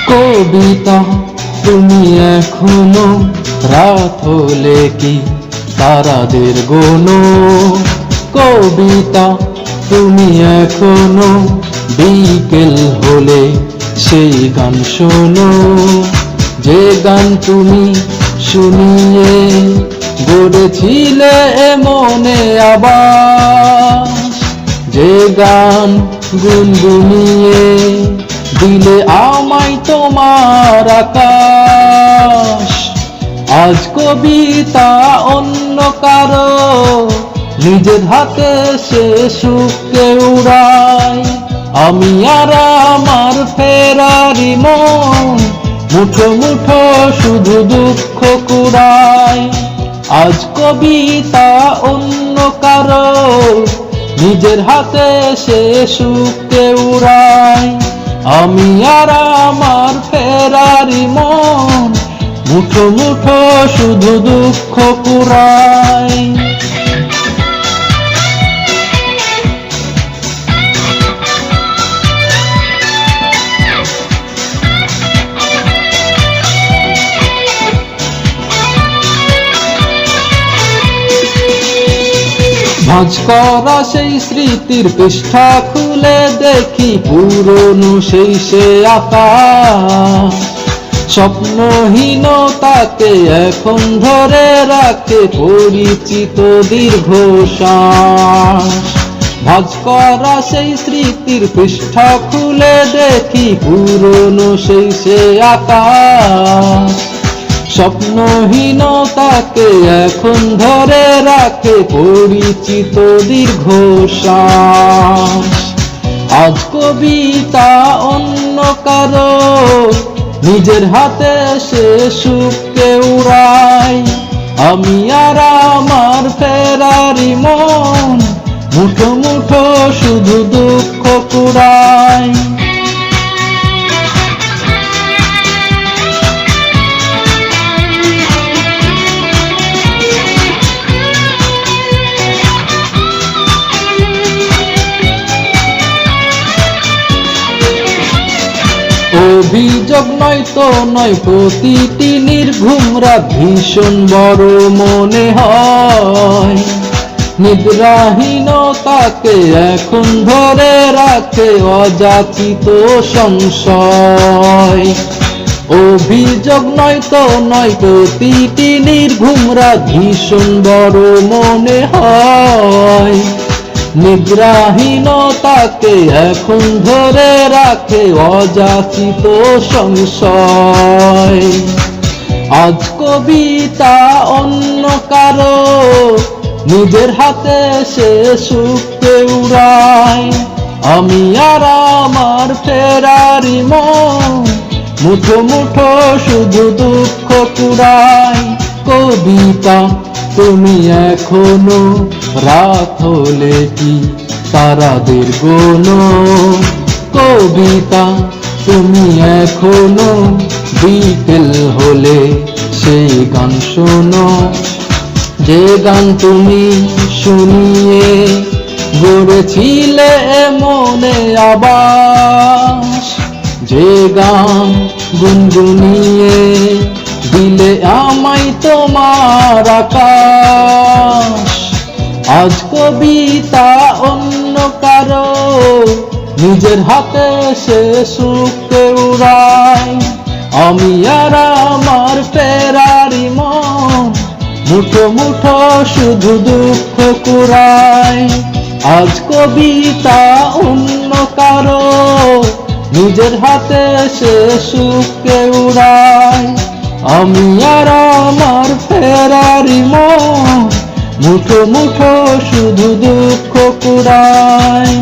কবিতা তুমি এখনো রাত হলে কি তারাদের গোনো? কবিতা তুমি এখনো বিকেল হলে সেই গান শোনো, যে গান তুমি শুনিয়ে গড়েছিলে মনে আবার, যে গান গুনগুনিয়ে দিলে আমায় তোমার আকাশ। আজ কবিতা অন্য কারো, নিজের হাতে সে সুখকে উড়ায়, আমি আর আমার ফেরারি মন মুঠো মুঠো শুধু দুঃখ কুড়ায়। আজ কবিতা অন্য কারো, নিজের হাতে সে সুখকে উড়ায়, আমি আর আমার ফেরারি মন মুঠো মুঠো শুধু দুঃখ কুড়ায়। ভাঁজ করা সেই স্মৃতির পৃষ্ঠা খুলে দেখি পুরনো সেই সে আকাশ, স্বপ্নহীনতাকে এখন ধরে রাখে পরিচিত দীর্ঘশ্বাস। ভাঁজ করা সেই স্মৃতির পৃষ্ঠা খুলে দেখি পুরনো সেই সে আকাশ, স্বপ্নহীনতাকে এখন ধরে রাখে পরিচিত দীর্ঘশ্বাস। আজ কবিতা অন্য কারো, নিজের হাতে সে সুখকে উড়ায়, আমি আর আমার ফেরারি মন মুঠো মুঠো শুধু দুঃখ কুড়ায়। অভিযোগ নয় তো নয়, প্রতিটি নির্ঘুম রাত ভীষণ বড় মনে হয়, নিদ্রাহীনতাকে এখন ধরে রাখে অযাচিত সংশয়। অভিযোগ নয় তো নয়, প্রতিটি নির্ঘুম রাত ভীষণ বড় মনে হয়, নিদ্রাহীনতাকে এখন ধরে রাখে অযাচিত সংশয়। আজ কবিতা অন্য কারো, নিজের হাতে সে সুখকে উড়ায়, আমি আর আমার ফেরারি মন মুঠো মুঠো শুধু দুঃখ কুড়ায়। কবিতা তুমি এখনো রাত হলে কি তারাদের গোনো? কবিতা তুমি এখনো বিকেল হলে সেই গান শোনো, যে গান তুমি শুনিয়ে গড়েছিলে মনে আবাস, যে গান গুনগুনিয়ে দিলে আমায় তোমার আকাশ। আজ কবিতা অন্য কারো, নিজের হাতে সে সুখকে উড়ায়, আমি আর আমার ফেরারি মন মুঠো মুঠো শুধু দুঃখ কুড়ায়। আজ কবিতা অন্য কারো, নিজের হাতে সে সুখকে উড়ায়, আমি আর আমার ফেরারি মন মুঠো মুঠো শুধু দুঃখ কুড়ায়।